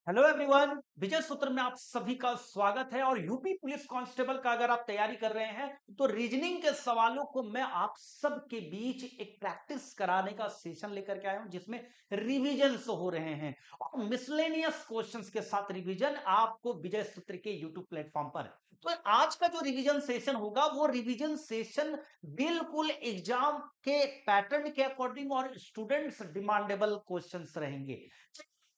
Hello everyone, विजय सूत्र में आप सभी का स्वागत है। और यूपी पुलिस कांस्टेबल का अगर आप तैयारी कर रहे हैं तो रीजनिंग के सवालों को मैं आप सबके बीच एक प्रैक्टिस कराने का सेशन लेकर के आया हूं, जिसमें रिवीजन्स हो रहे हैं और मिसलेनियस क्वेश्चंस के साथ रिवीजन आपको विजय सूत्र के यूट्यूब प्लेटफॉर्म पर। तो आज का जो रिवीजन सेशन होगा वो रिवीजन सेशन बिल्कुल एग्जाम के पैटर्न के अकॉर्डिंग और स्टूडेंट्स डिमांडेबल क्वेश्चंस रहेंगे।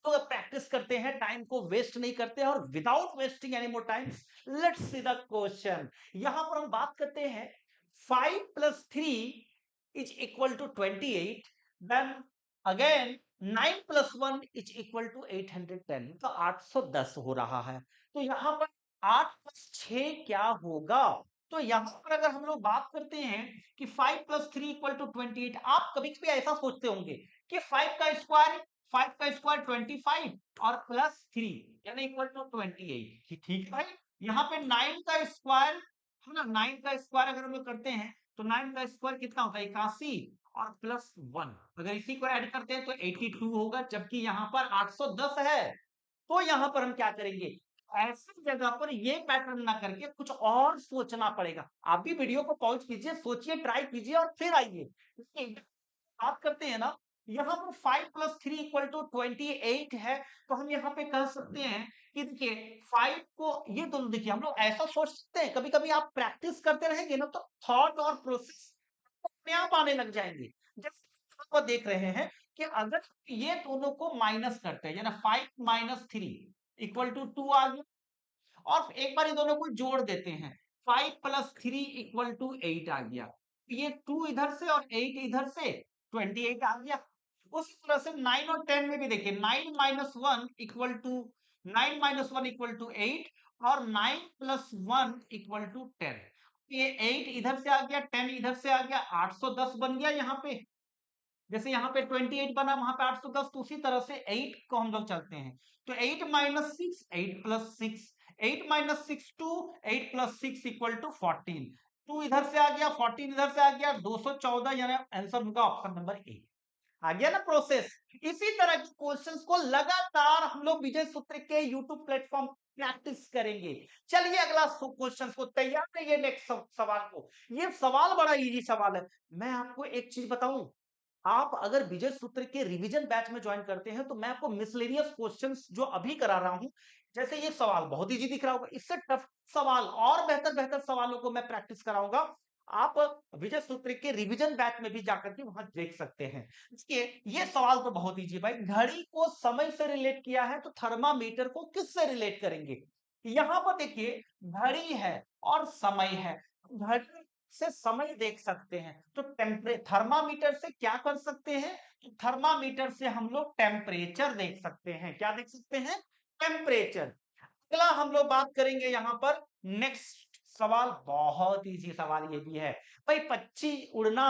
तो प्रैक्टिस करते हैं, टाइम को वेस्ट नहीं करते हैं और without wasting any more times let's see the question. यहां पर हम बात करते हैं 5 + 3 is equal to 28। Then again 9 + 1 is equal to 810, तो 810 हो रहा है। तो यहां पर 8 + 6 क्या होगा? तो यहां पर अगर हम लोग बात करते हैं कि 5 + 3 इक्वल टू 28, आप कभी कभी ऐसा सोचते होंगे कि 5 का स्क्वायर 25 और +3 यानी इक्वल टू 28। ठीक है भाई। यहाँ पे 9 का स्क्वायर है ना, 9 का स्क्वायर अगर हम लोग करते हैं तो 9 का स्क्वायर कितना होता है? 81 और +1, अगर इसी को ऐड करते हैं तो 82 होगा, जबकि यहाँ पर 810 है। तो यहाँ पर हम क्या करेंगे? ऐसी जगह पर ये पैटर्न ना करके कुछ और सोचना पड़ेगा। आप भी वीडियो को पॉज कीजिए, सोचिए, ट्राई कीजिए और फिर आइए। बात करते हैं ना, यहाँ पर 5 + 3 इक्वल टू 28 है। तो हम यहाँ पे कह सकते हैं कि देखिए 5 को, ये दोनों देखिए हम लोग ऐसा सोच सकते हैं, कभी कभी आप प्रैक्टिस करते रहेंगे ना तो थॉट और प्रोसेस अपने आप आने लग जाएंगे। जैसे आप देख रहे हैं कि अगर ये दोनों को माइनस करते हैं, यानी 5 - 3 इक्वल टू 2 आ गया, और एक बार ये दोनों को जोड़ देते हैं, 5 + 3 इक्वल टू 8 आ गया। ये 2 इधर से और 8 इधर से, 28 आ गया। उसी तरह से 9 और 10 में भी देखिए, 9 - 1 इक्वल टू 8 और 9 + 1 इक्वल टू 10। ये 8 इधर से आ गया, 10 इधर से आ गया, 810 बन गया। यहाँ पे जैसे यहाँ पे 28 बना, वहां पे 810, तो उसी तरह से 8 को हम लोग चलते हैं। तो 8 - 6 8 + 6, 8 - 6 2, 8 + 6 इक्वल टू 14। 2 इधर से आ गया, 14 इधर से आ गया, 214, यानी आंसर होगा ऑप्शन नंबर ए। आ गया ना प्रोसेस? इसी तरह के क्वेश्चंस को लगातार हम लोग विजय सूत्र के यूट्यूब प्लेटफॉर्म प्रैक्टिस करेंगे। चलिए अगला क्वेश्चन को तैयार रहिए, नेक्स्ट सवाल को। ये सवाल बड़ा इजी सवाल है। मैं आपको एक चीज बताऊं, आप अगर विजय सूत्र के रिवीजन बैच में ज्वाइन करते हैं तो मैं आपको मिसलेनियस क्वेश्चंस जो अभी करा रहा हूं, जैसे ये सवाल बहुत इजी दिख रहा होगा, इससे टफ सवाल और बेहतर बेहतर सवालों को मैं प्रैक्टिस कराऊंगा। आप विजय सूत्र के रिवीजन बैच में भी जाकर के वहां देख सकते हैं। देखिए ये सवाल तो बहुत इजी भाई, घड़ी को समय से रिलेट किया है तो थर्मामीटर को किससे रिलेट करेंगे? यहां पर देखिए घड़ी है और समय है। घड़ी से समय देख सकते हैं तो थर्मामीटर से क्या कर सकते हैं? तो थर्मामीटर से हम लोग टेम्परेचर देख सकते हैं। क्या देख सकते हैं? टेम्परेचर। अगला हम लोग बात करेंगे यहां पर, नेक्स्ट सवाल बहुत इजी सवाल ये भी है भाई, पक्षी उड़ना,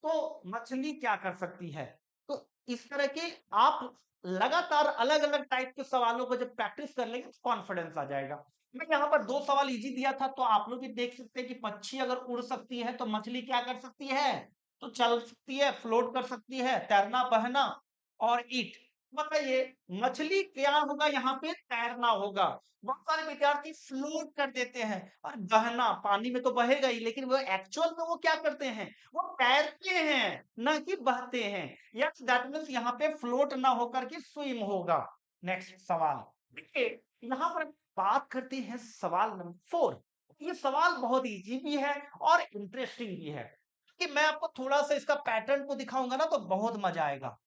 तो मछली क्या कर सकती है? तो इस तरह के आप लगातार अलग अलग टाइप के सवालों को जब प्रैक्टिस कर लेंगे तो कॉन्फिडेंस आ जाएगा। मैं यहाँ पर दो सवाल इजी दिया था, तो आप लोग भी देख सकते हैं कि पक्षी अगर उड़ सकती है तो मछली क्या कर सकती है? तो चल सकती है, फ्लोट कर सकती है, तैरना, बहना और ईट। बताइए मछली क्या होगा? यहाँ पे तैरना होगा। बहुत सारे विद्यार्थी फ्लोट कर देते हैं, और बहना पानी में तो बहेगा ही, लेकिन वो एक्चुअल में वो क्या करते हैं? वो तैरते हैं, ना कि बहते हैं। यस, दैट मीन्स यहाँ पे फ्लोट ना होकर के स्विम होगा। नेक्स्ट सवाल देखिए, यहाँ पर बात करते हैं सवाल नंबर 4। ये सवाल बहुत इजी भी है और इंटरेस्टिंग भी है, कि मैं आपको थोड़ा सा इसका पैटर्न को दिखाऊंगा ना तो बहुत मजा आएगा।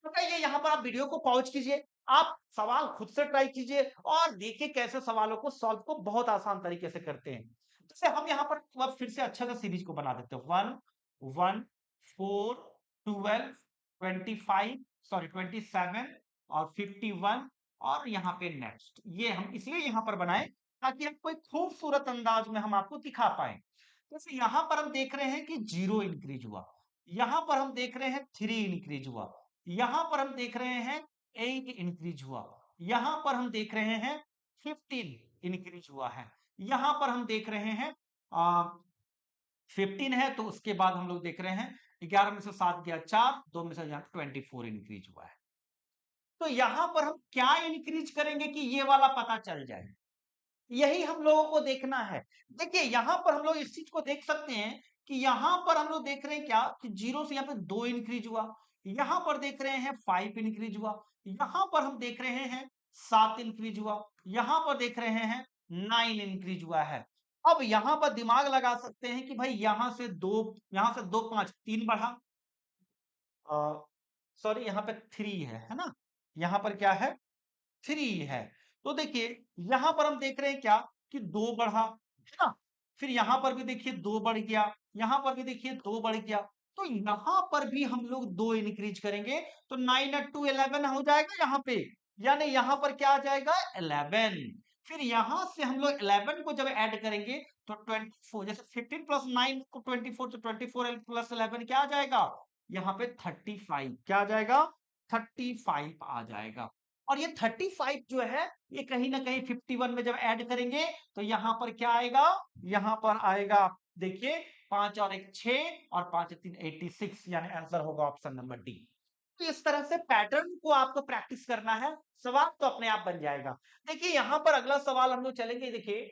बताइए, यहाँ पर आप वीडियो को पॉज कीजिए, आप सवाल खुद से ट्राई कीजिए और देखिए कैसे सवालों को सॉल्व को बहुत आसान तरीके से करते हैं। जैसे हम यहाँ पर अब फिर से अच्छा सा सीरीज को बना देते हैं, 1 1 4 12 25, सॉरी 27 और 51, और यहाँ पे नेक्स्ट। ये हम इसलिए यहाँ पर बनाए ताकि आपको एक खूबसूरत अंदाज में हम आपको दिखा पाए। जैसे यहाँ पर हम देख रहे हैं कि 0 इंक्रीज हुआ, यहाँ पर हम देख रहे हैं 3 इंक्रीज हुआ, यहां पर हम देख रहे हैं 8 इंक्रीज हुआ, यहां पर हम देख रहे हैं 15 इंक्रीज हुआ है, यहां पर हम देख रहे हैं 15 है, तो उसके बाद हम लोग देख रहे हैं 11 में से 7 गया 4, 2 में से 24 इंक्रीज हुआ है। तो यहां पर हम क्या इंक्रीज करेंगे कि ये वाला पता चल जाए, यही हम लोगों को देखना है। देखिए यहां पर हम लोग इस चीज को देख सकते हैं कि यहां पर हम लोग देख रहे हैं क्या कि 0 से यहाँ पे 2 इंक्रीज हुआ, यहां पर देख रहे हैं 5 इंक्रीज हुआ, यहां पर हम देख रहे हैं 7 इंक्रीज हुआ, यहां पर देख रहे हैं 9 इंक्रीज हुआ है। अब यहां पर दिमाग लगा सकते हैं कि भाई यहां से 2 5 3 बढ़ा, सॉरी यहाँ पे 3 है ना, यहाँ पर क्या है 3 है। तो देखिए यहां पर हम देख रहे हैं क्या कि 2 बढ़ा, है ना, फिर यहां पर भी देखिए 2 बढ़ गया, यहां पर भी देखिए 2 बढ़ गया, तो यहां पर भी हम लोग 2 इंक्रीज करेंगे तो 9 और 2 11 हो जाएगा यहाँ पे, यानी यहां पर क्या आ जाएगा 11। फिर यहां से हम लोग 11 को जब ऐड करेंगे तो 24, जैसे 15 प्लस 9 को 24, तो 24 प्लस 11 क्या आ जाएगा यहाँ पे 35, क्या आ जाएगा 35 आ जाएगा। और ये 35 जो है ये कहीं ना कहीं 51 में जब ऐड करेंगे तो यहां पर क्या आएगा, यहां पर आएगा देखिए 5 और 1 6 और 5 3 86, यानी आंसर होगा ऑप्शन नंबर डी। तो इस तरह से पैटर्न को आपको प्रैक्टिस करना है, सवाल तो अपने आप बन जाएगा। देखिए यहां पर अगला सवाल हम लोग चलेंगे, देखिए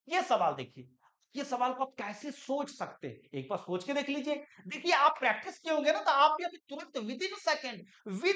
ये सवाल देखिए, ये सवाल को आप कैसे सोच सकते हैं एक बार सोच के देख लीजिए। देखिए आप प्रैक्टिस किए होंगे ना तो आप भी अभी तुरंत विद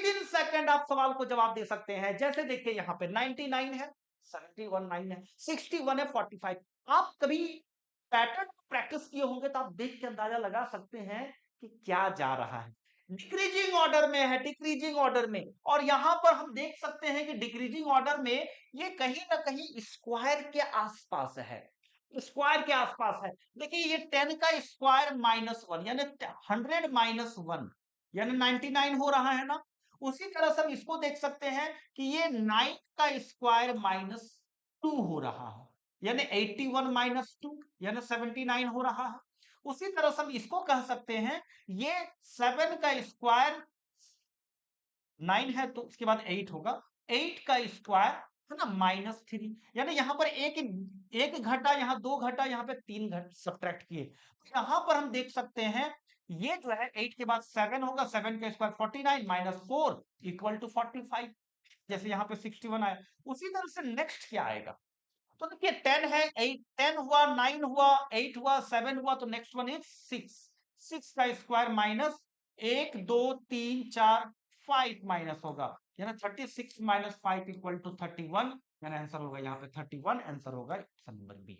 इन सेकंड आप सवाल को जवाब दे सकते हैं। जैसे देखिए यहाँ पे 99 है, 71 9 है, 61 है, 45। आप कभी पैटर्न प्रैक्टिस किए होंगे तो आप देख के अंदाजा लगा सकते हैं कि क्या जा रहा है। डिक्रीजिंग ऑर्डर में है, डिक्रीजिंग ऑर्डर में, और यहां पर हम देख सकते हैं कि डिक्रीजिंग ऑर्डर में ये कहीं ना कहीं स्क्वायर के आसपास है, स्क्वायर के आसपास है। देखिए ये 10 का स्क्वायर -1 यानी 100 -1 यानी 99 हो रहा है ना। उसी तरह से हम इसको देख सकते हैं कि ये 9 का स्क्वायर -2 हो रहा है, यानी 81 -2 यानी 79 हो रहा है। उसी तरह से हम इसको कह सकते हैं ये 7 का स्क्वायर 9 है तो उसके बाद 8 होगा, 8 का स्क्वायर है ना -3, यानी यहाँ पर एक घटा, यहाँ 2 घटा, यहाँ पे 3 घट सब्ट्रैक्ट किए। तो यहाँ पर हम देख सकते हैं ये जो है 8 के बाद 7 होगा, 7 का स्क्वायर 49 -4 इक्वल टू 45, जैसे यहाँ पे 61 आया। उसी तरह से नेक्स्ट क्या आएगा, तो देखिए 10 है, 8 10 हुआ, 9 हुआ, 8 हुआ, 7 हुआ, तो नेक्स्ट वन इज 6, 6 का स्क्वायर माइनस 1 2 3 4 5 माइनस होगा, यानी 36 माइनस 5 इक्वल टू 31, यानी आंसर होगा यहाँ पे 31, आंसर होगा ऑप्शन नंबर बी।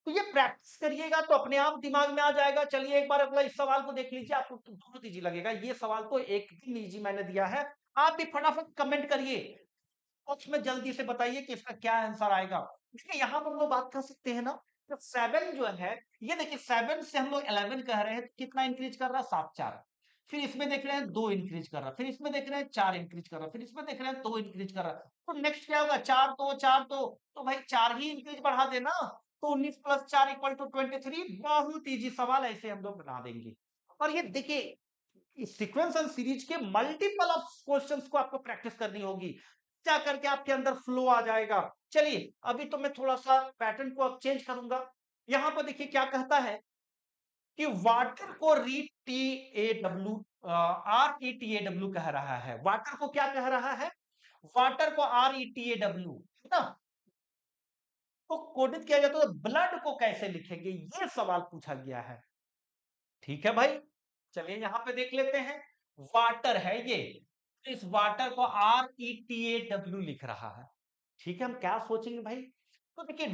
तो ये प्रैक्टिस करिएगा तो अपने आप दिमाग में आ जाएगा। चलिए एक बार अगला इस सवाल को देख लीजिए, आपको तो बहुत इजी लगेगा। ये सवाल तो एकदम इजी मैंने दिया है, आप भी फटाफट कमेंट करिए, बॉक्स में जल्दी से बताइए कि इसका क्या आंसर आएगा। देखिए यहाँ पर हम लोग बात कर सकते हैं ना, तो 7 जो है, ये देखिए 7 से हम लोग 11 कह रहे हैं तो कितना इंक्रीज कर रहा है 7 4, फिर इसमें देख रहे हैं 2 इंक्रीज कर रहा है, फिर इसमें देख रहे हैं 4 इंक्रीज कर रहा है, फिर इसमें देख रहे हैं 2 इंक्रीज कर रहा है, तो नेक्स्ट क्या होगा 4 2 4 तो भाई 4 ही इंक्रीज बढ़ा देना, तो 19 प्लस 4 इक्वल टू 23। बहुत इजी सवाल, ऐसे हम लोग बना देंगे। और ये देखिए सीक्वेंस एंड सीरीज के मल्टीपल ऑफ क्वेश्चंस को आपको प्रैक्टिस करनी होगी, क्या करके आपके अंदर फ्लो आ जाएगा। चलिए अभी तो मैं थोड़ा सा पैटर्न को अब चेंज करूंगा। यहां पर देखिए क्या कहता है कि वाटर को RETAW कह रहा है। वाटर को क्या कह रहा है, वाटर को RETAW है ना, तो कोडित किया जाता है, तो ब्लड को कैसे लिखेंगे ये सवाल पूछा गया है। ठीक है भाई, चलिए यहां पे देख लेते हैं, वाटर है ये, इस वाटर को RETAW लिख रहा है। ठीक है, हम क्या सोचेंगे भाई, तो देखिए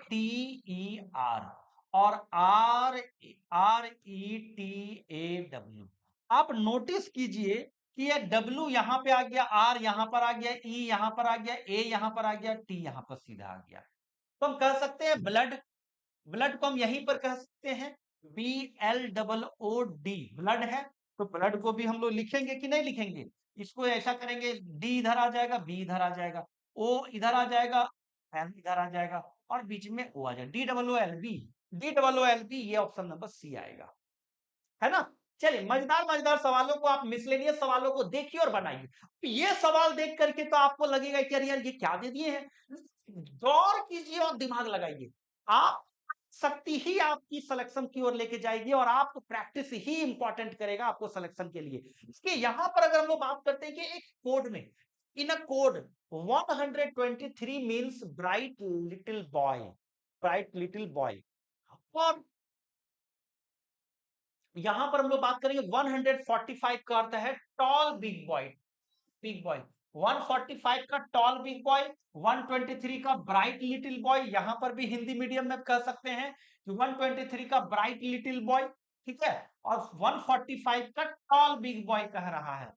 WATER और RETAW, आप नोटिस कीजिए कि ये W यहां पे आ गया, R यहां पर आ गया, E यहां पर आ गया, A यहां पर आ गया, T यहां पर सीधा आ गया। तो हम कह सकते हैं ब्लड, ब्लड को हम यहीं पर कह सकते हैं BLOOD, ब्लड है, तो ब्लड को भी हम लोग लिखेंगे कि नहीं लिखेंगे, इसको ऐसा करेंगे, डी इधर आ जाएगा, बी इधर आ जाएगा, ओ इधर आ जाएगा, एल इधर आ जाएगा, और बीच में ओ आ जाएगा, DOOLB, ये ऑप्शन नंबर सी आएगा, है ना। चलिए मजेदार मजेदार सवालों को आप मिसलेनियस सवालों को देखिए और बनाइए। तो ये सवाल देख करके तो आपको लगेगा कि अरे यार ये क्या दे दिए हैं, गौर कीजिए और दिमाग लगाइए। आप शक्ति ही आपकी सिलेक्शन की ओर लेके जाएगी और आपको प्रैक्टिस ही इंपॉर्टेंट करेगा आपको सिलेक्शन के लिए। इसके यहां पर अगर हम लोग बात करते हैं कि एक कोड में, in a code 123 means bright little boy, bright little boy. और यहां पर हम लोग बात करेंगे 145 का अर्थ है tall big boy, big boy. 145 का टॉल बिग बॉय, 123 का ब्राइट लिटिल बॉय, यहां पर भी हिंदी मीडियम में कह सकते हैं कि 123 का ब्राइट लिटिल बॉय, ठीक है, और 145 का टॉल बिग बॉय कह रहा है,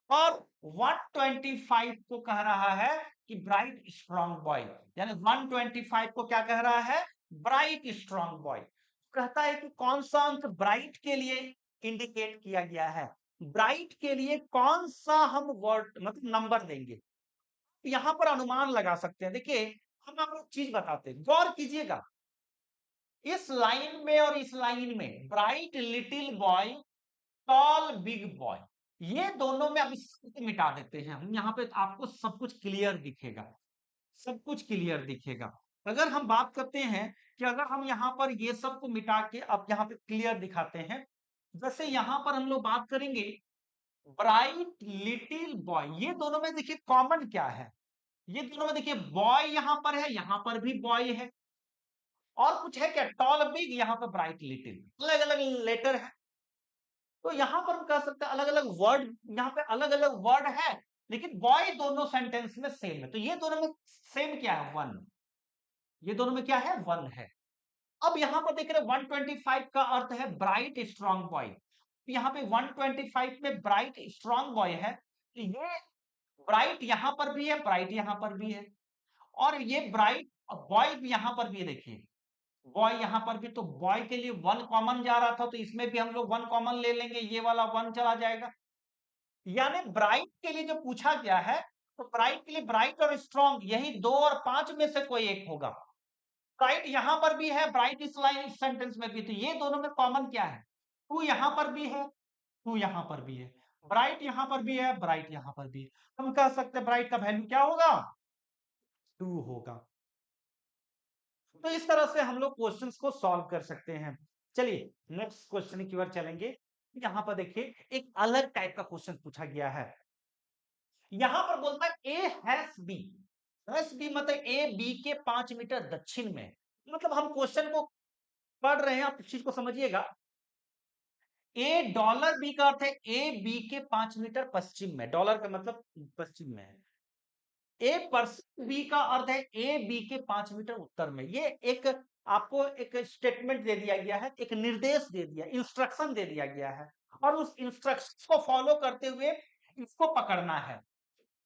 और 125 को कह रहा है कि ब्राइट स्ट्रॉन्ग बॉय, यानी 125 को क्या कह रहा है, ब्राइट स्ट्रॉन्ग बॉय। कहता है कि कौन सा अंक ब्राइट के लिए इंडिकेट किया गया है, ब्राइट के लिए कौन सा हम वर्ड मतलब नंबर देंगे, यहां पर अनुमान लगा सकते हैं। देखिए हम आपको चीज बताते हैं, गौर कीजिएगा, इस लाइन में और इस लाइन में bright little boy, tall big boy, ये दोनों में अब इसको मिटा देते हैं हम, यहाँ पे आपको सब कुछ क्लियर दिखेगा, सब कुछ क्लियर दिखेगा। अगर हम बात करते हैं कि अगर हम यहाँ पर ये सब को मिटा के अब यहाँ पे क्लियर दिखाते हैं, जैसे यहाँ पर हम लोग बात करेंगे ब्राइट लिटिल बॉय, ये दोनों में देखिए कॉमन क्या है, ये दोनों में देखिए बॉय यहां पर है, यहां पर भी बॉय है, और कुछ है क्या, टॉल बिग, यहां पर ब्राइट लिटिल, अलग अलग लेटर है। तो यहां पर हम कह सकते हैं अलग अलग वर्ड, यहां पे अलग अलग वर्ड है, लेकिन बॉय दोनों सेंटेंस में सेम है, तो ये दोनों में सेम क्या है, वन, ये दोनों में क्या है, वन है। अब यहां पर देख रहे 125 का अर्थ है ब्राइट स्ट्रॉन्ग बॉय, यहाँ पे 125 में ब्राइट स्ट्रॉन्ग बॉय है, तो ये ब्राइट यहां पर भी है, ब्राइट यहां पर भी है, और ये ब्राइट बॉय भी यहां पर भी है, देखिए बॉय यहां पर भी, तो बॉय के लिए वन कॉमन जा रहा था, तो इसमें भी हम लोग वन कॉमन ले लेंगे, ये वाला वन चला जाएगा, यानी ब्राइट के लिए जो पूछा गया है, तो ब्राइट के लिए ब्राइट और स्ट्रॉन्ग यही 2 और 5 में से कोई एक होगा। ब्राइट यहां पर भी है, ब्राइट इस लाइन इस सेंटेंस में भी, तो ये दोनों में कॉमन क्या है, टू यहां पर भी है, टू यहां पर भी है, ब्राइट यहां पर भी है, ब्राइट यहां पर भी है, हम कह सकते हैं ब्राइट का वैल्यू क्या होगा, टू होगा। तो इस तरह से हम लोग क्वेश्चंस को सॉल्व कर सकते हैं। चलिए नेक्स्ट क्वेश्चन की ओर चलेंगे। यहां पर देखिए एक अलग टाइप का क्वेश्चन पूछा गया है, यहां पर बोलता है A has B, has B मतलब ए बी के 5 मीटर दक्षिण में, मतलब हम क्वेश्चन को पढ़ रहे हैं, आप इस चीज को समझिएगा, ए डॉलर बी का अर्थ है ए बी के 5 मीटर पश्चिम में, डॉलर का मतलब पश्चिम में है, ए परसेंट बी का अर्थ है ए बी के 5 मीटर उत्तर में, ये एक आपको एक स्टेटमेंट दे दिया गया है, एक निर्देश दे दिया, इंस्ट्रक्शन दे दिया गया है, और उस इंस्ट्रक्शन को फॉलो करते हुए इसको पकड़ना है।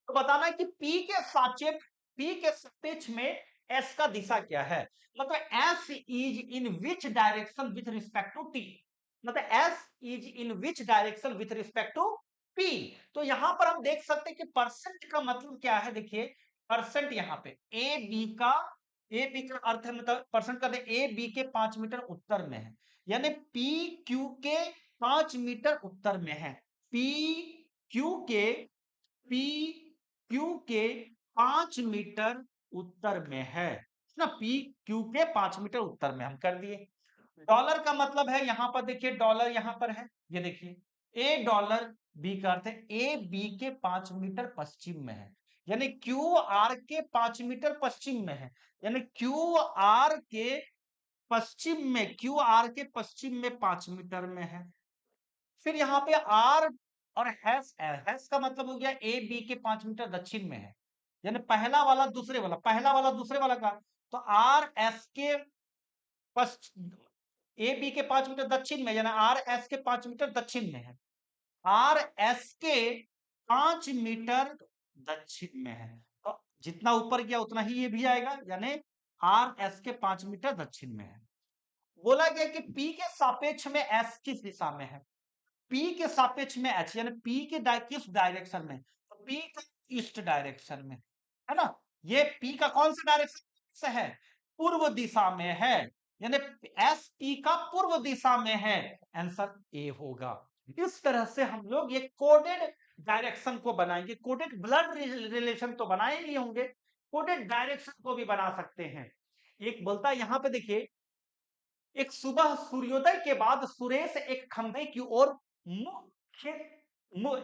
तो बताना है कि P के सापेक्ष, P के सापेक्ष में S का दिशा क्या है, मतलब S is in which direction with respect to T, मतलब S is in which direction with respect to P। तो यहां पर हम देख सकते हैं कि परसेंट का मतलब क्या है, देखिए परसेंट यहाँ पे ए बी का, ए बी का अर्थ है मतलब परसेंट का ए बी के 5 मीटर उत्तर में है, यानी P Q के 5 मीटर उत्तर में है, P Q के, P Q के 5 मीटर उत्तर में है ना, P Q के 5 मीटर उत्तर में हम कर दिए। डॉलर का मतलब है यहां पर देखिए डॉलर यहां पर है, ये देखिए ए डॉलर, बी का अर्थ है ए बी के 5 मीटर पश्चिम में है, यानी क्यू आर के 5 मीटर पश्चिम में है, यानी क्यू आर के पश्चिम में, क्यू आर के पश्चिम में 5 मीटर में है। फिर यहाँ पे आर और हैश, हैश का मतलब हो गया ए बी के 5 मीटर दक्षिण में है, यानी पहला वाला दूसरे वाला, पहला वाला दूसरे वाला का, तो आर एस के पश्चिम, ए बी के 5 मीटर दक्षिण में, यानी आर एस के 5 मीटर दक्षिण में है, आर एस के 5 मीटर दक्षिण में है, तो जितना ऊपर गया उतना ही ये भी आएगा, यानी आर एस के 5 मीटर दक्षिण में है। बोला गया कि पी के सापेक्ष में एस किस दिशा में है, पी के सापेक्ष में एच, यानी पी के किस डायरेक्शन में, तो पी का ईस्ट डायरेक्शन में है ना, ये पी का कौन सा डायरेक्शन से है, पूर्व दिशा में है, यानी एस पी का पूर्व दिशा में है, आंसर ए होगा। इस तरह से हम लोग ये कोडेड डायरेक्शन को बनाएंगे, कोडेड ब्लड रिलेशन तो बनाए ही होंगे, कोडेड डायरेक्शन को भी बना सकते हैं। एक बोलता है यहां पे देखिए एक सुबह सूर्योदय के बाद सुरेश एक खंभे की ओर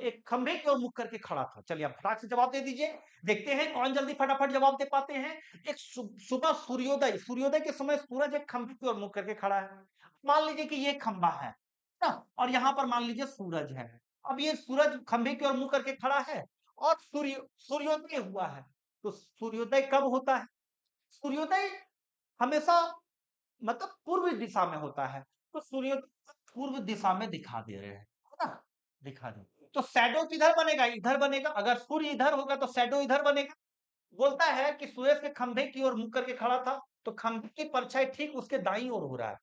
एक खंभे की ओर मुख करके खड़ा था। चलिए अब फटाक से जवाब दे दीजिए, देखते हैं कौन जल्दी फटाफट जवाब दे पाते हैं। एक सुबह सूर्योदय, सूर्योदय के समय सूरज एक खंभे की ओर मुख करके खड़ा है। मान लीजिए कि ये खंभा है ना, और यहाँ पर मान लीजिए सूरज है। अब ये सूरज खंभे की ओर मुंह करके खड़ा है और सूर्योदय हुआ है। तो सूर्योदय कब होता है? सूर्योदय हमेशा मतलब पूर्व दिशा में होता है। तो सूर्योदय पूर्व दिशा में दिखा दे रहे हैं, है ना? दिखा दे, तो शैडो किधर बनेगा? इधर बनेगा। अगर सूर्य इधर होगा तो शैडो इधर बनेगा। बोलता है कि सूरज के खंभे की ओर मुंह करके खड़ा था, तो खंभे की परछाई ठीक उसके दाईं ओर हो रहा है।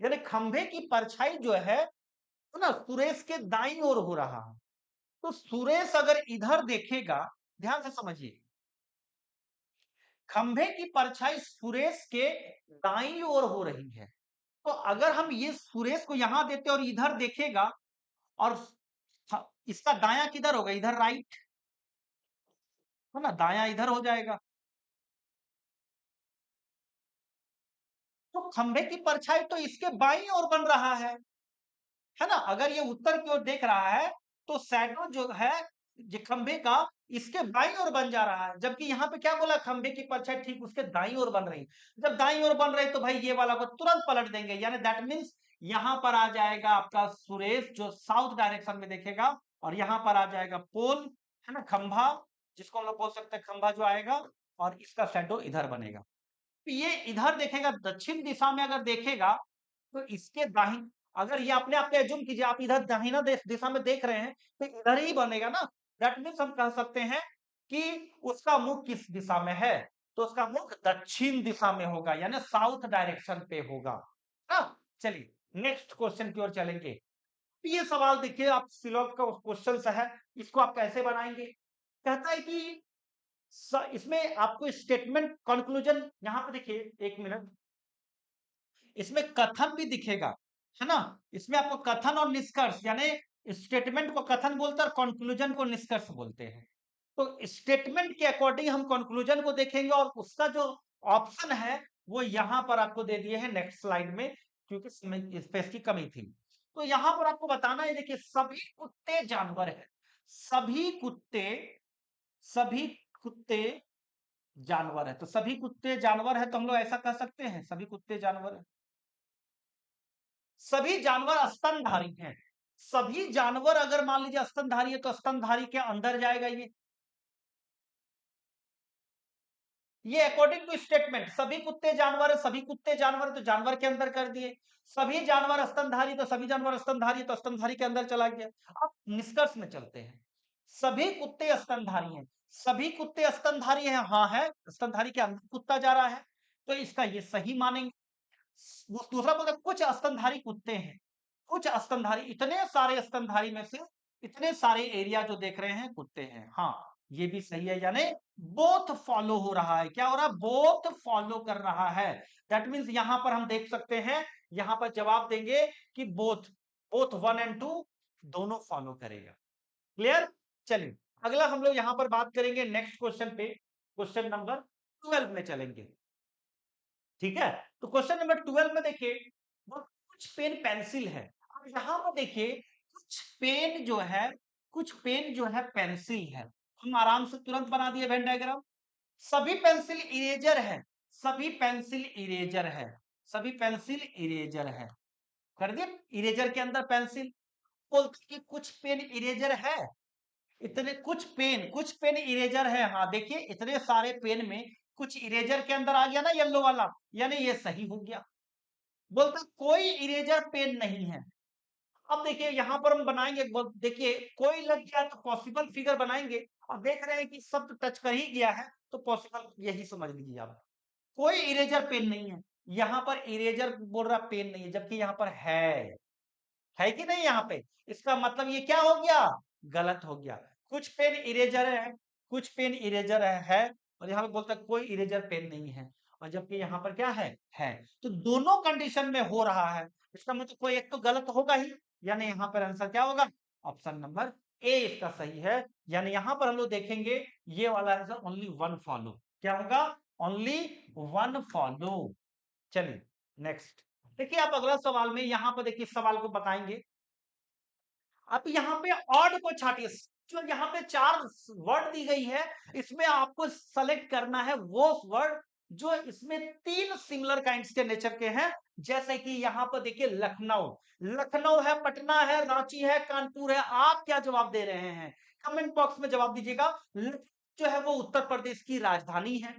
यानी खंभे की परछाई जो है ना, सुरेश के दाईं ओर हो रहा है। तो सुरेश अगर इधर देखेगा, ध्यान से समझिए, खंभे की परछाई सुरेश के दाईं ओर हो रही है। तो अगर हम ये सुरेश को यहां देते और इधर देखेगा, और इसका दायां किधर होगा? इधर, राइट है ना, दायां इधर हो जाएगा। तो खंभे की परछाई तो इसके बाईं ओर बन रहा है ना। अगर ये उत्तर की ओर देख रहा है तो शैडो जो है खंभे का इसके बाईं ओर बन जा रहा है, जबकि यहाँ पे क्या बोला? खंभे की परछाई ठीक उसके दाईं ओर बन रही। जब दाईं ओर बन रही तो भाई ये वाला को तुरंत पलट देंगे, यानी दैट मीन्स यहाँ पर आ जाएगा आपका सुरेश जो साउथ डायरेक्शन में देखेगा, और यहाँ पर आ जाएगा पोल, है ना, खंभा, जिसको हम लोग बोल सकते हैं खंभा जो आएगा, और इसका शैडो इधर बनेगा। तो ये इधर देखेगा, दक्षिण दिशा में अगर देखेगा तो इसके दाहिने, अगर ये अपने आप पे एज्यूम कीजिए आप इधर दाहिना दिशा में देख रहे हैं तो इधर ही बनेगा ना। दैट मीन्स हम कह सकते हैं कि उसका मुख किस दिशा में है? तो उसका मुख दक्षिण दिशा में होगा, यानी साउथ डायरेक्शन पे होगा। हाँ, चलिए नेक्स्ट क्वेश्चन की ओर चलेंगे। ये सवाल देखिए, आप सिलॉग का क्वेश्चन है, इसको आप कैसे बनाएंगे? कहता है कि इसमें आपको स्टेटमेंट कंक्लूजन, यहां पर देखिए, एक मिनट, इसमें कथन भी दिखेगा, है ना। इसमें आपको कथन और निष्कर्ष, यानी स्टेटमेंट को कथन बोलते हैं और कंक्लूजन को निष्कर्ष बोलते हैं। तो स्टेटमेंट के अकॉर्डिंग हम कंक्लूजन को देखेंगे, और उसका जो ऑप्शन है वो यहां पर आपको दे दिए हैं नेक्स्ट स्लाइड में, क्योंकि स्पेस की कमी थी। तो यहां पर आपको बताना है, देखिए सभी कुत्ते जानवर है, सभी कुत्ते, सभी कुत्ते जानवर है। तो सभी कुत्ते जानवर है, तो हम लोग ऐसा कह सकते हैं सभी कुत्ते जानवर है। सभी जानवर स्तनधारी हैं। सभी जानवर अगर मान लीजिए स्तनधारी है तो स्तनधारी के अंदर जाएगा ये अकॉर्डिंग टू स्टेटमेंट। सभी कुत्ते जानवर है, सभी कुत्ते जानवर तो जानवर के अंदर कर दिए। सभी जानवर स्तनधारी, तो सभी जानवर स्तनधारी तो स्तनधारी के अंदर चला गया। अब निष्कर्ष में चलते हैं। सभी कुत्ते स्तनधारी हैं, सभी कुत्ते स्तनधारी हैं, हाँ है, स्तनधारी के अंदर कुत्ता जा रहा है, तो इसका ये सही मानेंगे। दूसरा बोलते कुछ स्तनधारी कुत्ते हैं, कुछ स्तनधारी, इतने सारे स्तनधारी में से इतने सारे एरिया जो देख रहे हैं कुत्ते हैं, हाँ ये भी सही है। यानी बोथ फॉलो हो रहा है। क्या हो रहा है? बोथ फॉलो कर रहा है। दैट मीन्स यहां पर हम देख सकते हैं, यहां पर जवाब देंगे कि बोथ, बोथ 1 और 2 दोनों फॉलो करेगा। क्लियर? चलिए अगला हम लोग यहां पर बात करेंगे नेक्स्ट क्वेश्चन पे, क्वेश्चन नंबर 12 में चलेंगे। ठीक है, तो क्वेश्चन नंबर 12 में देखिए, वो कुछ पेन पेंसिल है। अब यहां पर देखिए कुछ पेन जो है, कुछ पेन जो है पेंसिल है। हम आराम से तुरंत बना दिए वेन डायग्राम। सभी पेंसिल इरेजर है, सभी पेंसिल इरेजर है, सभी पेंसिल इरेजर है। कर दिए, इरेजर के अंदर पेंसिल। बोलते कि कुछ पेन इरेजर है, इतने कुछ पेन इरेजर है। हाँ देखिए इतने सारे पेन में कुछ इरेजर के अंदर आ गया ना येलो वाला, यानी ये सही हो गया। बोलते कोई इरेजर पेन नहीं है। अब देखिए यहां पर हम बनाएंगे, देखिए कोई लग गया तो पॉसिबल फिगर बनाएंगे। अब देख रहे हैं कि शब्द टच कर ही गया है, तो पॉसिबल यही समझ लीजिए आप। कोई इरेजर पेन नहीं है, यहां पर इरेजर बोल रहा पेन नहीं है, जबकि यहां पर है कि नहीं? यहाँ पे इसका मतलब ये क्या हो गया? गलत हो गया। कुछ पेन इरेजर है, कुछ पेन इरेजर है, और यहाँ पे बोलता है कोई इरेजर पेन नहीं है, और जबकि यहाँ पर क्या है। तो दोनों कंडीशन में हो रहा है, इसका मतलब कोई एक तो गलत होगा ही, यानी यहाँ पर आंसर क्या होगा? ऑप्शन नंबर ए इसका सही है। यानी यहाँ पर हम लोग देखेंगे ये वाला आंसर ओनली वन फॉलो, क्या होगा? Only one follow. चलिए नेक्स्ट, देखिए आप अगला सवाल में यहाँ पर देखिए सवाल को बताएंगे। अब यहाँ पे ऑड को छाटिए, जो यहाँ पे 4 वर्ड दी गई है, इसमें आपको सेलेक्ट करना है वो वर्ड जो इसमें 3 सिमिलर काइंड्स के नेचर के हैं। जैसे कि यहाँ पर देखिए लखनऊ, लखनऊ है, पटना है, रांची है, कानपुर है। आप क्या जवाब दे रहे हैं? कमेंट बॉक्स में जवाब दीजिएगा। जो है वो उत्तर प्रदेश की राजधानी है,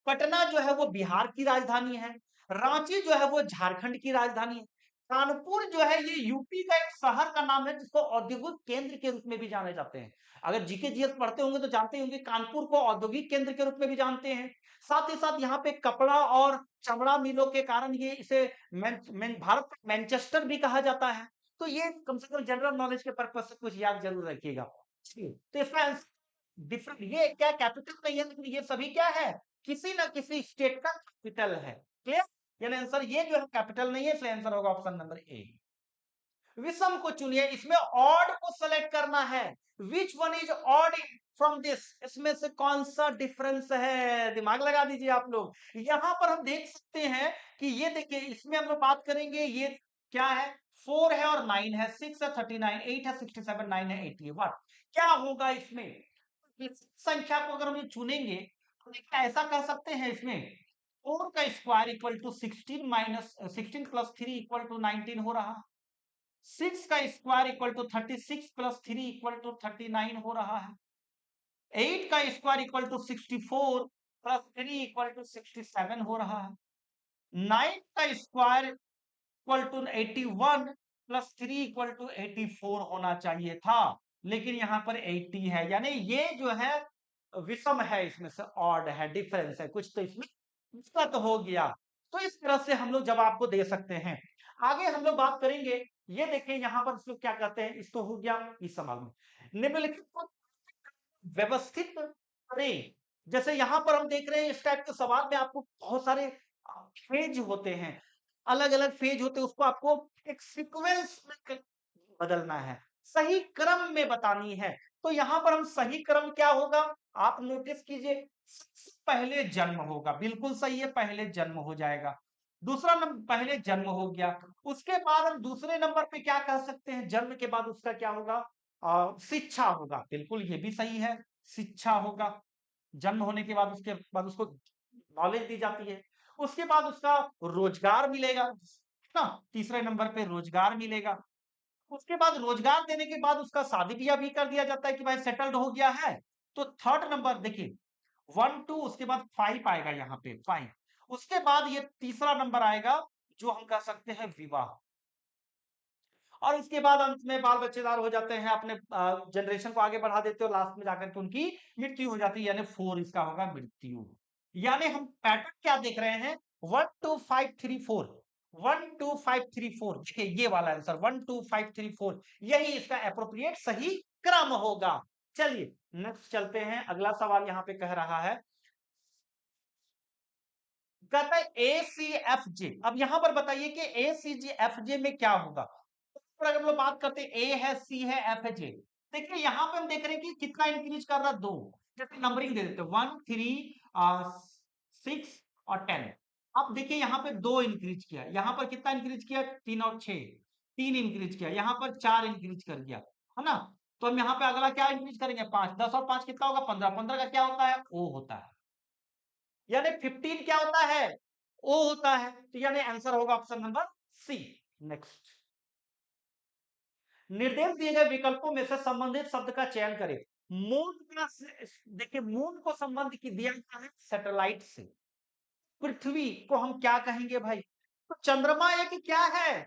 पटना जो है वो बिहार की राजधानी है, रांची जो है वो झारखंड की राजधानी है, कानपुर जो है ये यूपी का एक शहर का नाम है जिसको औद्योगिक केंद्र के रूप में भी जाने जाते हैं। अगर जीके जीएस पढ़ते होंगे तो जानते होंगे कानपुर को औद्योगिक केंद्र के रूप में भी जानते हैं। साथ ही साथ यहाँ पे कपड़ा और चमड़ा मिलों के कारण ये इसे भारत का मैनचेस्टर भी कहा जाता है। तो ये कम से कम जनरल नॉलेज के पर्पज से कुछ याद जरूर रखिएगा। तो इसका डिफरेंट, ये क्या कैपिटल नहीं है, लेकिन ये सभी क्या है, किसी ना किसी स्टेट का कैपिटल है। क्लियर? यानी आंसर ये जो है कैपिटल नहीं है, इसलिए आंसर होगा ऑप्शन नंबर ए। विषम को चुनिए, इसमें ऑड को सेलेक्ट करना है। Which one is odd from this, इसमें से कौन सा डिफरेंस है, दिमाग लगा दीजिए आप लोग। यहां पर हम देख सकते हैं कि ये देखिए इसमें हम लोग बात करेंगे, ये क्या है, 4 है और 9 है, 6 है 39, 8 है 67, 9 है 81। क्या होगा इसमें? इस संख्या को अगर हम चुनेंगे तो देखिए ऐसा कह सकते हैं इसमें 4 का square equal to 16 minus 16 plus 3 equal to 19 हो रहा है। 6 का square equal to 36 plus 3 equal to 39 हो रहा है। 8 का square equal to 64 plus 3 equal to 67 हो रहा है। 9 का square equal to 81 plus 3 equal to 84 होना चाहिए था, लेकिन यहां पर 80 है, यानी ये जो है विषम है, इसमें से ऑड है, डिफरेंस है कुछ, तो इसमें इसका तो हो गया। तो इस तरह से हम लोग जवाब को दे सकते हैं। आगे हम लोग बात करेंगे, ये देखिए यहां पर इसको क्या कहते हैं, इसको हो गया इस सवाल में निम्नलिखित को व्यवस्थित करें। जैसे यहां पर हम देख रहे हैं इस टाइप के सवाल में आपको बहुत सारे फेज होते हैं, अलग अलग फेज होते हैं, उसको आपको एक सीक्वेंस में बदलना है, सही क्रम में बतानी है। तो यहां पर हम सही क्रम क्या होगा, आप नोटिस कीजिए, सबसे पहले जन्म होगा, बिल्कुल सही है, पहले जन्म हो जाएगा। दूसरा नंबर पहले जन्म हो गया, उसके बाद हम दूसरे नंबर पे क्या कह सकते हैं, जन्म के बाद उसका क्या होगा, शिक्षा होगा, बिल्कुल ये भी सही है, शिक्षा होगा। जन्म होने के बाद उसके बाद उसको नॉलेज दी जाती है, उसके बाद उसका रोजगार मिलेगा, है ना, तीसरे नंबर पे रोजगार मिलेगा। उसके बाद रोजगार देने के बाद उसका शादी ब्याह भी कर दिया जाता है कि भाई सेटल्ड हो गया है। तो थर्ड नंबर देखिए 1 2, उसके बाद 5 आएगा, यहाँ पे 5, उसके बाद ये तीसरा नंबर आएगा जो हम कह सकते हैं विवाह। और इसके बाद अंत में बाल बच्चेदार हो जाते हैं, अपने जनरेशन को आगे बढ़ा देते हो, लास्ट में जाकर के उनकी मृत्यु हो जाती है, यानी 4 इसका होगा मृत्यु। यानी हम पैटर्न क्या देख रहे हैं, 1 2 5 3 4, 1 2 5 3 4, देखिए ये वाला आंसर 1 2 5 3 4, यही इसका एप्रोप्रिएट सही क्रम होगा। चलिए नेक्स्ट चलते हैं, अगला सवाल यहाँ पे कह रहा है, कहता है ए सी एफ जे। अब यहां पर बताइए कि ए सी जी एफ जे में क्या होगा। तो अगर हम लोग बात करते हैं, ए है, सी है, एफ है, जे, देखिए यहां पे हम देख रहे हैं कि कितना इंक्रीज कर रहा है, 2। जैसे नंबरिंग दे देते हैं 1 3 6 और 10। अब देखिए यहाँ पे 2 इंक्रीज किया, यहाँ पर कितना इंक्रीज किया, 3 और 6, 3 इंक्रीज किया, यहाँ पर 4 इंक्रीज कर दिया, है ना। तो हम यहाँ पे अगला क्या इंक्रीज करेंगे, 5, 10 और 5 कितना होगा, 15, 15 का क्या होता है, ओ होता है, यानी 15 क्या होता है, ओ होता है। तो यानी आंसर होगा ऑप्शन नंबर सी। नेक्स्ट, निर्देश दिए गए विकल्पों में से संबंधित शब्द का चयन करें। मून का, देखिए मून को संबंध की दिया गया है सैटेलाइट से, पृथ्वी को हम क्या कहेंगे भाई, तो चंद्रमा एक क्या है,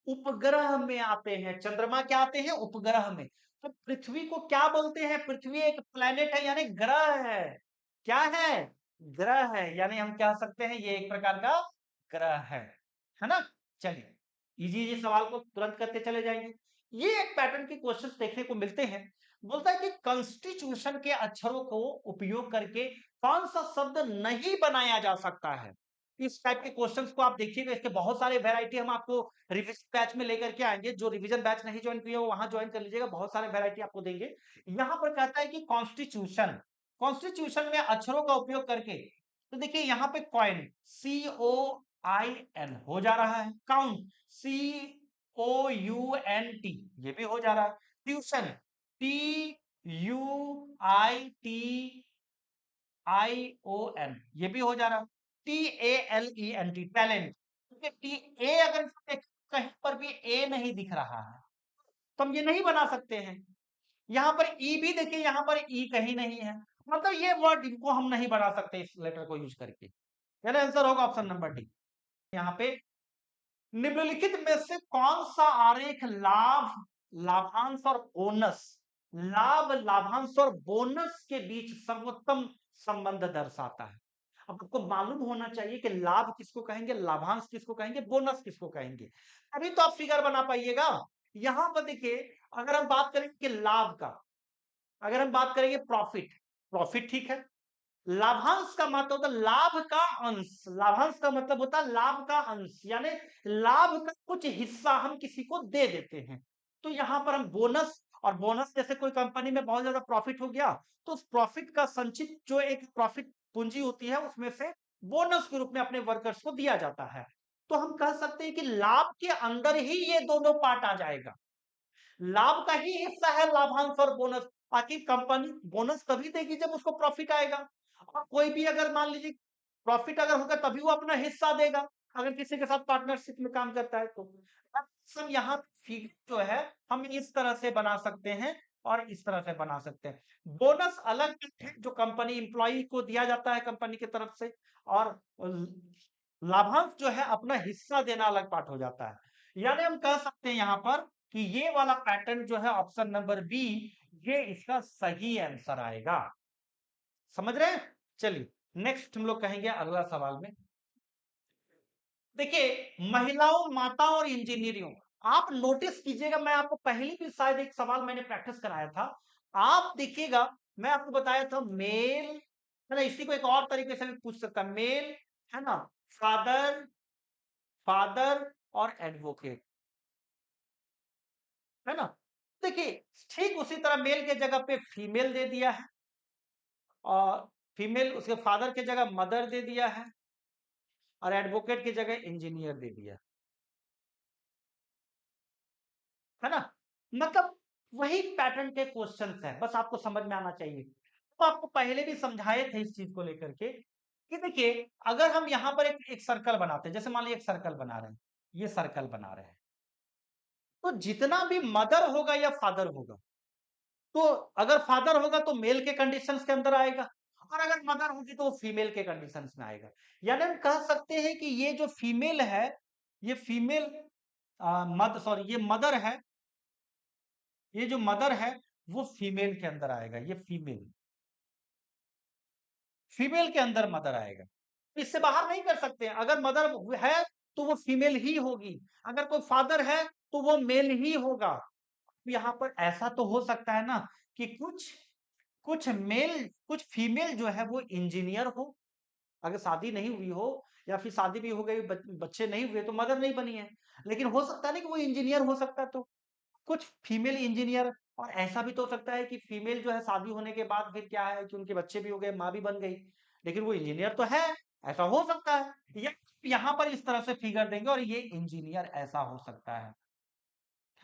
उपग्रह में आते हैं, चंद्रमा क्या आते हैं, उपग्रह में। तो पृथ्वी को क्या बोलते हैं, पृथ्वी एक प्लेनेट है, यानी ग्रह है, क्या है, ग्रह है, यानी हम कह सकते हैं ये एक प्रकार का ग्रह है ना। चलिए इजी इजी सवाल को तुरंत करते चले जाएंगे। ये एक पैटर्न के क्वेश्चंस देखने को मिलते हैं, बोलता है कि कॉन्स्टिट्यूशन के अक्षरों को उपयोग करके कौन सा शब्द नहीं बनाया जा सकता है। इस टाइप के क्वेश्चंस को आप देखिएगा, इसके बहुत सारे वैरायटी हम आपको रिविजन बैच में लेकर के आएंगे, जो रिवीजन बैच नहीं ज्वाइन किए हो वहां ज्वाइन कर लीजिएगा, बहुत सारे वैरायटी आपको देंगे। यहां पर कहता है कि कॉन्स्टिट्यूशन, कॉन्स्टिट्यूशन में अक्षरों का उपयोग करके, तो देखिए यहाँ पे कॉइन, COIN COUNT हो जा रहा है, काउंट COUNT ये भी हो जा रहा है, ट्यूशन TUITION ये भी हो जा रहा है, TALENT टैलेंट, क्योंकि ए अगर कहीं पर भी ए नहीं दिख रहा है तो हम ये नहीं बना सकते हैं। यहाँ पर ई भी देखिए, यहाँ पर ई कहीं नहीं है, मतलब ये वर्ड इनको हम नहीं बना सकते इस लेटर को यूज करके, यानी आंसर होगा ऑप्शन नंबर डी। यहाँ पे निम्नलिखित में से कौन सा आरेख लाभांश और बोनस, लाभांश और बोनस के बीच सर्वोत्तम संबंध दर्शाता है। अब आपको मालूम होना चाहिए कि लाभ किसको कहेंगे, लाभांश किसको कहेंगे, बोनस किसको कहेंगे, अभी तो आप फिगर बना पाइएगा। यहां पर देखिए, अगर हम बात करेंगे लाभ का, अगर हम बात करेंगे प्रॉफिट, प्रॉफिट ठीक है। लाभांश का मतलब होता है लाभ का अंश, लाभांश का मतलब होता है लाभ का अंश, यानी लाभ का कुछ हिस्सा हम किसी को दे देते हैं। तो यहां पर हम बोनस, और बोनस जैसे कोई कंपनी में बहुत ज्यादा प्रॉफिट हो गया तो उस प्रॉफिट का संचित जो एक प्रॉफिट पूंजी होती है उसमें से बोनस के रूप में अपने वर्कर्स को दिया जाता है। तो हम कह सकते हैं कि लाभ के अंदर ही ये दोनों पार्ट आ जाएगा, लाभ का ही हिस्सा है लाभांश और बोनस। बाकी कंपनी बोनस तभी देगी जब उसको प्रॉफिट आएगा, और कोई भी अगर मान लीजिए प्रॉफिट अगर होगा तभी वो अपना हिस्सा देगा, अगर किसी के साथ पार्टनरशिप में काम करता है तो। हम यहाँ फिगर जो है हम इस तरह से बना सकते हैं और इस तरह से बना सकते हैं। बोनस अलग है जो कंपनी इंप्लॉई को दिया जाता है कंपनी की तरफ से, और लाभांश जो है अपना हिस्सा देना अलग पार्ट हो जाता है। यानी हम कह सकते हैं यहाँ पर कि ये वाला पैटर्न जो है ऑप्शन नंबर बी, ये इसका सही आंसर आएगा। समझ रहे हैं? चलिए नेक्स्ट हम लोग कहेंगे अगला सवाल में। देखिए महिलाओं, माताओं और इंजीनियरिंग, आप नोटिस कीजिएगा, मैं आपको पहले भी शायद एक सवाल मैंने प्रैक्टिस कराया था, आप देखिएगा मैं आपको बताया था मेल है ना, इसी को एक और तरीके से भी पूछ सकता, मेल है ना, फादर, फादर और एडवोकेट, है ना। देखिए ठीक उसी तरह मेल के जगह पे फीमेल दे दिया है, और फीमेल उसके फादर के जगह मदर दे दिया है, और एडवोकेट की जगह इंजीनियर दे दिया है ना। मतलब वही पैटर्न के क्वेश्चंस है, बस आपको समझ में आना चाहिए। तो आपको पहले भी समझाए थे इस चीज को लेकर के कि देखिए अगर हम यहां पर एक सर्कल बनाते हैं, जैसे मान लीजिए एक सर्कल बना रहे हैं, ये सर्कल बना रहे हैं, तो जितना भी मदर होगा या फादर होगा, तो अगर फादर होगा तो मेल के कंडीशंस के अंदर आएगा, और अगर मदर होगी तो फीमेल के कंडीशंस में आएगा। यानी हम कह सकते हैं कि ये जो फीमेल है, ये फीमेल मद सॉरी ये मदर है, ये जो मदर है वो फीमेल के अंदर आएगा, ये फीमेल, फीमेल के अंदर मदर आएगा। इससे बाहर नहीं कर सकते हैं, अगर मदर है तो वो फीमेल ही होगी, अगर कोई फादर है तो वो मेल ही होगा। यहाँ पर ऐसा तो हो सकता है ना कि कुछ कुछ मेल, कुछ फीमेल जो है वो इंजीनियर हो, अगर शादी नहीं हुई हो, या फिर शादी भी हो गई बच्चे नहीं हुए तो मदर नहीं बनी है, लेकिन हो सकता है ना कि वो इंजीनियर हो सकता है, तो कुछ फीमेल इंजीनियर। और ऐसा भी तो हो सकता है कि फीमेल जो है शादी होने के बाद फिर क्या है कि उनके बच्चे भी हो गए, माँ भी बन गई, लेकिन वो इंजीनियर तो है, ऐसा हो सकता है। या यहाँ पर इस तरह से फिगर देंगे और ये इंजीनियर ऐसा हो सकता है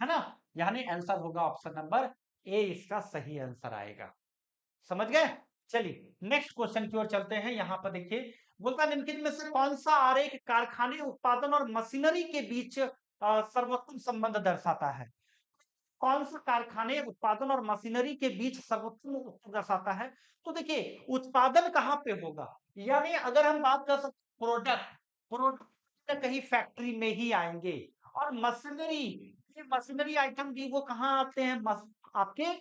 ना। यानी आंसर होगा ऑप्शन नंबर ए, इसका सही आंसर आएगा। समझ गए? चलिए नेक्स्ट क्वेश्चन की ओर चलते हैं। यहाँ पर देखिए बोलता है निम्नलिखित में से कौन सा आरेख कारखाने, उत्पादन और मशीनरी के बीच सर्वोत्तम संबंध दर्शाता है। कौन सा कारखाने, उत्पादन और मशीनरी के बीच सर्वोत्तम दर्शाता है। तो देखिए उत्पादन कहाँ पे होगा, यानी अगर हम बात कर सकते प्रोडक्ट, प्रोडक्ट कहीं फैक्ट्री में ही आएंगे, और मशीनरी, ये मशीनरी आइटम भी वो कहाँ आते हैं, आपके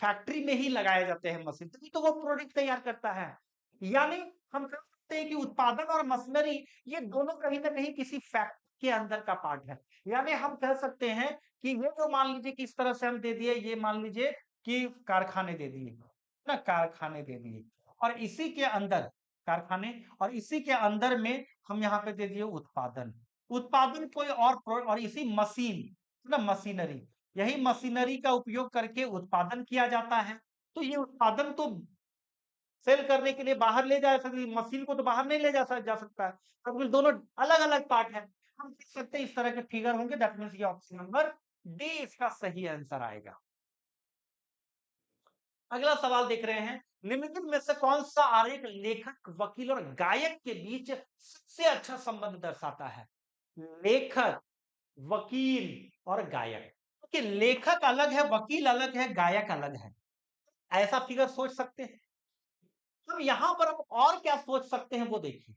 फैक्ट्री में ही लगाए जाते हैं मशीन, तभी तो वो प्रोडक्ट तैयार करता है। यानी हम कह सकते हैं कि उत्पादन और मशीनरी ये दोनों कहीं ना कहीं किसी फैक्ट्री के अंदर का पार्ट है। यानी हम कह सकते हैं कि ये जो मान लीजिए किस तरह से हम दे दिए, ये मान लीजिए कि कारखाने दे दिए ना, कारखाने दे दिए, और इसी के अंदर कारखाने, और इसी के अंदर में हम यहाँ पे दे दिए उत्पादन, उत्पादन कोई और इसी मशीन ना, मशीनरी, यही मशीनरी का उपयोग करके उत्पादन किया जाता है। तो ये उत्पादन तो सेल करने के लिए बाहर ले जा सकती, मशीन को तो बाहर नहीं ले जा सकता है, तो दोनों अलग अलग पार्ट है। हम देख सकते हैं इस तरह के फिगर होंगे, दैट मीन्स ये ऑप्शन नंबर डी इसका सही आंसर आएगा। अगला सवाल देख रहे हैं, निम्नलिखित में से कौन सा आरेख लेखक, वकील और गायक के बीच सबसे अच्छा संबंध दर्शाता है? लेखक, वकील और गायक, क्योंकि लेखक अलग है, वकील अलग है, गायक अलग है। ऐसा फिगर सोच सकते हैं। हम यहां पर हम और क्या सोच सकते हैं वो देखिए।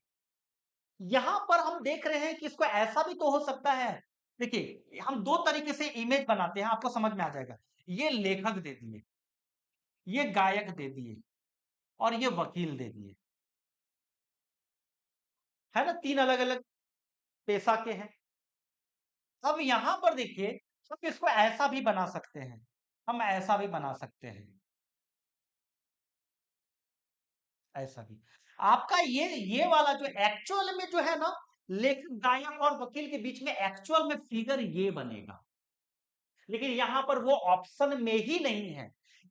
यहां पर हम देख रहे हैं कि इसको ऐसा भी तो हो सकता है। देखिए हम दो तरीके से इमेज बनाते हैं, आपको समझ में आ जाएगा। ये लेखक दे दिए, ये गायक दे दिए और ये वकील दे दिए, है ना, तीन अलग अलग पेशा के हैं। अब यहां पर देखिए, हम इसको ऐसा भी बना सकते हैं, हम ऐसा भी बना सकते हैं, ऐसा भी। आपका ये वाला जो एक्चुअल में जो है ना, लेखक, गायक और वकील के बीच में एक्चुअल में फिगर ये बनेगा, लेकिन यहां पर वो ऑप्शन में ही नहीं है।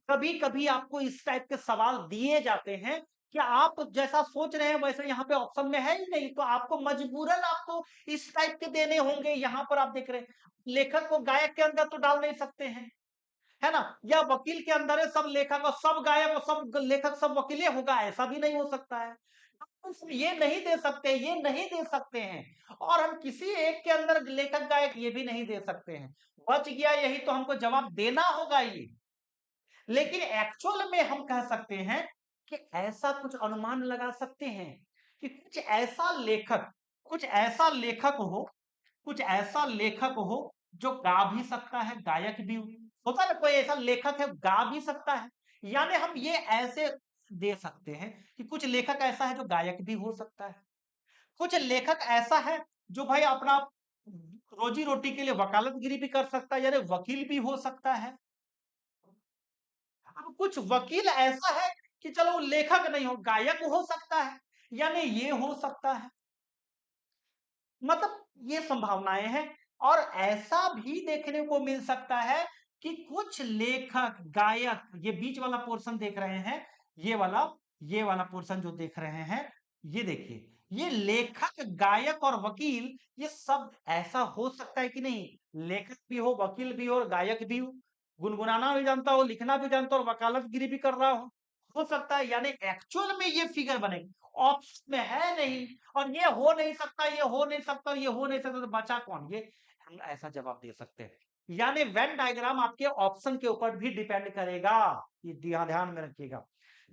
कभी कभी आपको इस टाइप के सवाल दिए जाते हैं कि आप जैसा सोच रहे हैं वैसे यहाँ पे ऑप्शन में है ही नहीं, तो आपको मजबूरन आपको इस टाइप के देने होंगे। यहां पर आप देख रहे हैं, लेखक को गायक के अंदर तो डाल नहीं सकते हैं, है ना, या वकील के अंदर है सब लेखक और सब गायक और सब लेखक सब वकील होगा, ऐसा भी नहीं हो सकता है। ये नहीं दे सकते, ये नहीं दे सकते हैं, और हम किसी एक के अंदर लेखक गायक ये भी नहीं दे सकते हैं। बच गया यही, तो हमको जवाब देना होगा ये। लेकिन एक्चुअल में हम कह सकते हैं कि ऐसा कुछ अनुमान लगा सकते हैं कि कुछ ऐसा लेखक हो, कुछ ऐसा लेखक हो जो गा भी सकता है, गायक भी होता है ना, कोई ऐसा लेखक है गा भी सकता है। यानी हम ये ऐसे दे सकते हैं कि कुछ लेखक ऐसा है जो गायक भी हो सकता है, कुछ लेखक ऐसा है जो भाई अपना रोजी रोटी के लिए वकालतगिरी भी कर सकता है, यानी वकील भी हो सकता है। अब कुछ वकील ऐसा है कि चलो वो लेखक नहीं हो, गायक हो सकता है, यानी ये हो सकता है। मतलब ये संभावनाएं हैं। और ऐसा भी देखने को मिल सकता है कि कुछ लेखक, गायक, ये बीच वाला पोर्शन देख रहे हैं, ये वाला पोर्शन जो देख रहे हैं, ये देखिए, ये लेखक, गायक और वकील, ये सब ऐसा हो सकता है कि नहीं, लेखक भी हो, वकील भी हो और गायक भी हो, गुनगुनाना भी जानता हो, लिखना भी जानता हो और वकालतगिरी भी कर रहा हो सकता है। यानी एक्चुअल में ये फिगर बनेगी, ऑप्शन में है नहीं, और ये हो नहीं सकता, ये हो नहीं सकता, ये हो नहीं सकता, तो बचा कौन? ये हम ऐसा जवाब दे सकते हैं। यानी वेन डायग्राम आपके ऑप्शन के ऊपर भी डिपेंड करेगा, ये ध्यान में रखिएगा।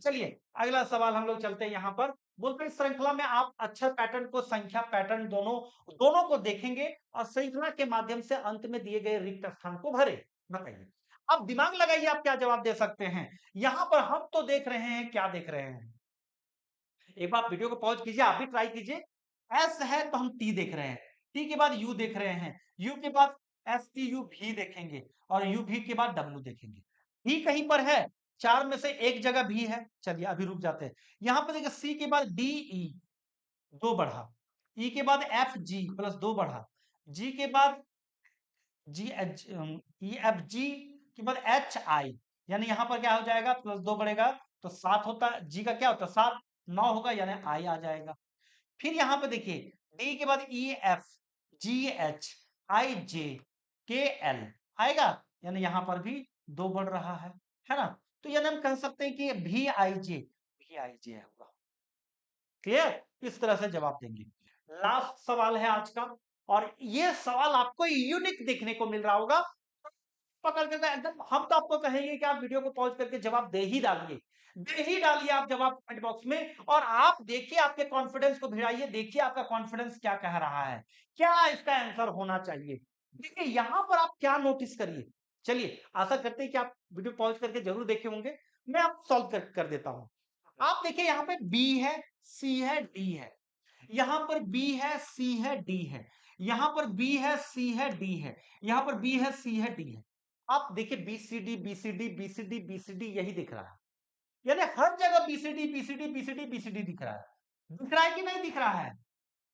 चलिए अगला सवाल हम लोग चलते हैं। यहाँ पर बोलते हैं, श्रृंखला में आप अक्षर पैटर्न को, संख्या पैटर्न दोनों दोनों को देखेंगे और श्रृंखला के माध्यम से अंत में दिए गए रिक्त स्थान को भरे। बताइए, अब दिमाग लगाइए, आप क्या जवाब दे सकते हैं। यहां पर हम तो देख रहे हैं, क्या देख रहे हैं, एक बार वीडियो को पॉज कीजिए, आप भी ट्राई कीजिए। एस है तो हम टी देख रहे हैं, टी के बाद यू देख रहे हैं, यू के बाद एस टी यू भी देखेंगे, और यू भी के बाद डब्ल्यू देखेंगे। भी कहीं पर है, चार में से एक जगह भी है। चलिए अभी रुक जाते हैं। यहां पर देखिए, सी के बाद डी ई, दो बढ़ा, ई के बाद एफ जी प्लस दो बढ़ा, जी के बाद जी एच, ई एफ जी के बाद एच आई, यानी यहां पर क्या हो जाएगा, प्लस दो बढ़ेगा तो सात होता है, जी का क्या होता है सात, नौ होगा, यानी आई आ जाएगा। फिर यहां पे देखिए, डी के बाद E F G H I जे के एल आएगा, यानी यहां पर भी दो बढ़ रहा है ना, तो यानी हम कह सकते हैं कि भी आई जे होगा। क्लियर, इस तरह से जवाब देंगे। लास्ट सवाल है आज का, और ये सवाल आपको यूनिक देखने को मिल रहा होगा। पकड़ के एकदम, हम तो आपको कहेंगे कि आप वीडियो को पॉज करके जवाब दे ही डालिए आप जवाब कमेंट बॉक्स में, और आप देखिए, आपके कॉन्फिडेंस को भिड़ाइए, देखिए आपका कॉन्फिडेंस क्या कह रहा है, क्या इसका आंसर होना चाहिए। देखिए यहां पर आप क्या नोटिस करिए। चलिए आशा करते हैं कि आप वीडियो पॉज करके जरूर देखे होंगे, मैं आप सॉल्व कर देता हूं। आप देखिए, यहाँ पे बी है, सी है, डी है, यहां पर बी है, सी है, डी है, यहां पर बी है, सी है, डी है, यहां पर बी है, सी है, डी है। आप देखिए, बीसीडी बीसीडी बीसीडी बीसीडी यही दिख रहा है, यानी हर जगह बीसीडी बीसीडी बीसीडी बीसीडी दिख रहा है कि नहीं दिख रहा है।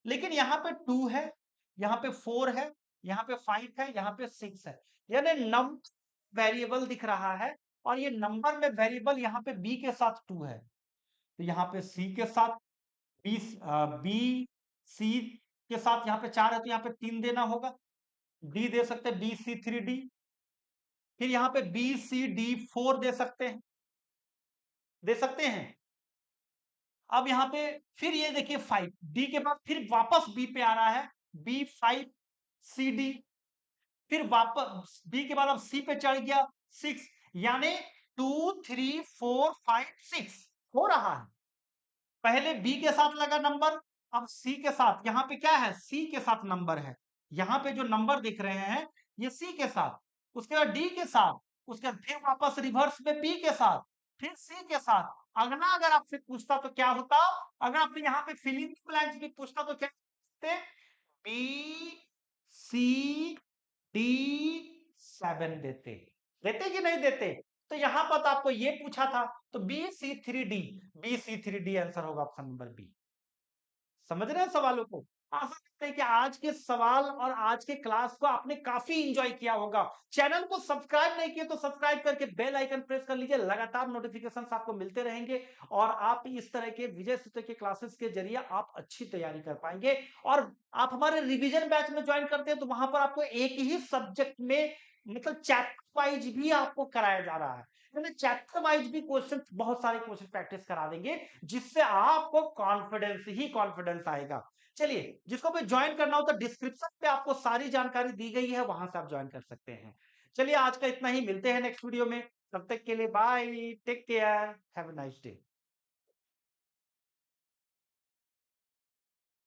लेकिन यहाँ पे टू है, यहाँ पे फोर है, यहाँ पे फाइव है, यहाँ पे सिक्स है, यानी नंबर वेरिएबल दिख रहा है, और ये नंबर में वेरिएबल यहाँ पे बी के साथ टू है। तो यहाँ पे सी के साथ बी सी के साथ यहाँ पे 4 है तो यहाँ पे 3 देना होगा। डी दे सकते हैं, बी सी 3D। फिर यहाँ पे बी सी डी 4 दे सकते हैं, दे सकते हैं। अब यहाँ पे फिर ये देखिए 5, डी के बाद फिर वापस बी पे आ रहा है, बी 5 सी डी। फिर वापस बी के बाद अब सी पे चढ़ गया 6, यानी 2 3 4 5 6 हो रहा है। पहले बी के साथ लगा नंबर, अब सी के साथ। यहाँ पे क्या है, सी के साथ नंबर है। यहाँ पे जो नंबर दिख रहे हैं ये सी के साथ, उसके बाद डी के साथ, उसके बाद फिर वापस रिवर्स में बी के साथ, फिर सी के साथ। अगला अगर आपसे पूछता तो क्या होता, अगर आपने यहाँ पे फिलिंग ब्लैंक्स भी पूछता तो क्या पूछते, बी सी डी 7 देते, देते कि नहीं देते। तो यहां पर तो आपको ये पूछा था, तो B C three D answer होगा ऑप्शन नंबर बी। समझ रहे हैं सवालों को। आशा करते हैं कि आज के सवाल और आज के क्लास को आपने काफी इंजॉय किया होगा। चैनल को सब्सक्राइब नहीं किए तो सब्सक्राइब करके बेल आइकन प्रेस कर लीजिए, लगातार नोटिफिकेशन आपको मिलते रहेंगे और आप इस तरह के विजय सूत्र के क्लासेस के जरिए आप अच्छी तैयारी कर पाएंगे। और आप हमारे रिविजन बैच में ज्वाइन करते हैं तो वहां पर आपको एक ही सब्जेक्ट में मतलब चैप्टर वाइज भी आपको कराया जा रहा है, चैप्टर वाइज भी क्वेश्चन, बहुत सारे क्वेश्चन प्रैक्टिस करा देंगे जिससे आपको कॉन्फिडेंस ही कॉन्फिडेंस आएगा। चलिए, जिसको भी ज्वाइन करना हो तो डिस्क्रिप्शन पे आपको सारी जानकारी दी गई है, वहां से आप ज्वाइन कर सकते हैं। चलिए आज का इतना ही, मिलते हैं नेक्स्ट वीडियो में, तब तक के लिए bye, take care, have a nice day.